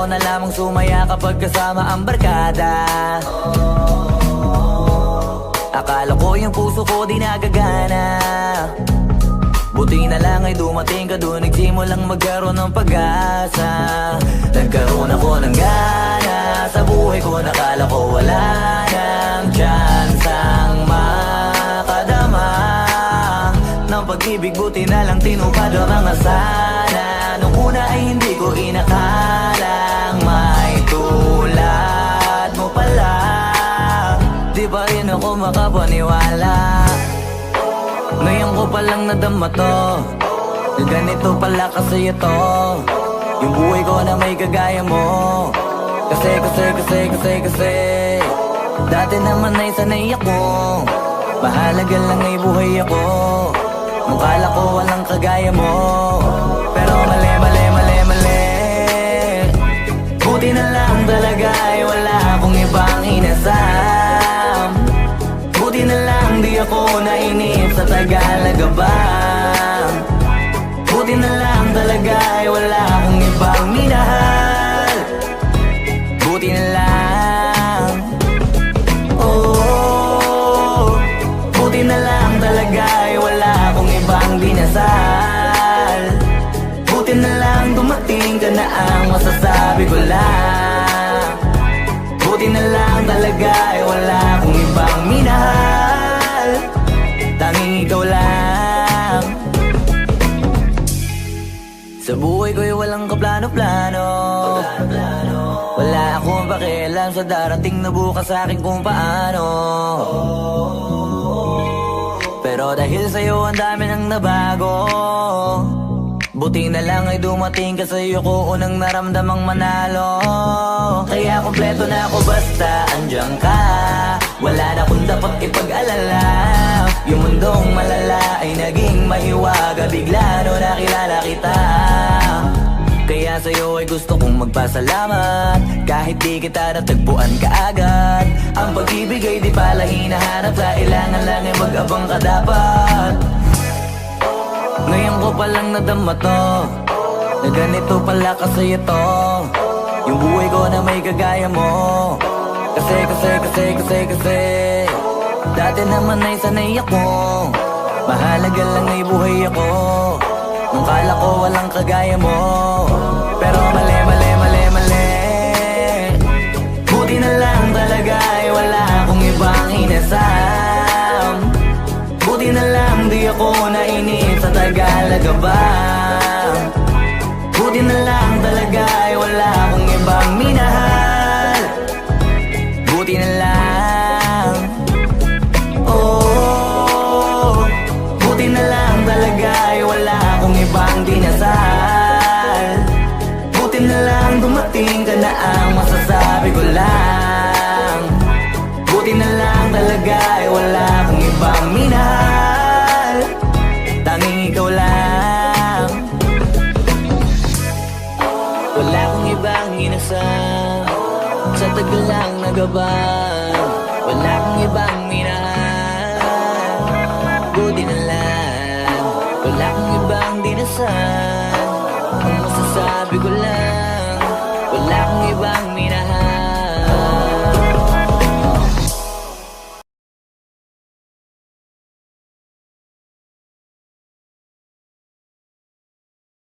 Gusto ko na lamang sumaya kapag kasama ang barkada. Akala ko yung puso ko di nagagana. Buti na lang ay dumating ka doon, nagsimulang magkaroon ng pag-asa. Nagkaroon ako ng gana sa buhay ko, nakala ko wala nang tsansang makadama ng pag-ibig. Buti na lang tinupad ang mga sana. Nung una ay hindi ko inakalang may tulad mo pala. Di ba rin ako makapaniwala? Ngayon ko palang nadama to, na ganito pala kasi ito yung buhay ko na may kagaya mo. Kasi dati naman ay sanay ako, mahalaga lang ay buhay ako. Nung kala ko walang kagaya mo, pero mali. Buti na lang talaga ay wala akong ibang inasam. Buti na lang di ako nainip sa Tagalaga ba. Buti na lang talaga ay wala akong ibang minahal. Buti na lang, oh, buti na lang talaga ay wala akong ibang dinasal. Buti na lang dumating ka na ang masasabi ko lang. Buti na lang talaga ay wala akong ibang minahal. Tanging ikaw lang. Sa buhay ko'y walang kaplano-plano. Wala akong pakialam sa darating na bukas sa akin kung paano. Pero dahil sa'yo ang dami nang nabago. Buti na lang ay dumating ka, sa'yo ko unang naramdamang manalo. Kaya kompleto na ako basta andyan ka. Wala na akong dapat ipag-alala. Yung mundong malala ay naging mahiwaga bigla no nakilala kita. Kaya sa'yo ay gusto kong magpasalamat, kahit di kita natagpuan kaagad. Ang pag-ibig ay di pala hinahanap, kailangan lang ay mag-abang ka dapat. Ngayon ko palang nadama to, na ganito pala kasi ito yung buhay ko na may kagaya mo. Kasi dati naman ay sanay ako, mahalaga lang ay buhay ako. Nung kala ko walang kagaya mo, pero mali. Buti na lang talaga ay wala akong ibang inasam. Buti na lang di ako nainip sa Tagalaga ba. Buti na lang talaga ay wala akong ibang minahal. Buti na lang, oh, buti na lang talaga ay wala akong ibang dinasal. Buti na lang dumating ka na ang masasabi ko lang. Buti na lang talaga ay wala akong ibang minahal. Tanging ikaw lang. Wala akong ibang inasam, sa tagal lang nagaban. Wala akong ibang minahal. Buti na lang, wala akong ibang dinasal. Ang masasabi ko lang, wala akong ibang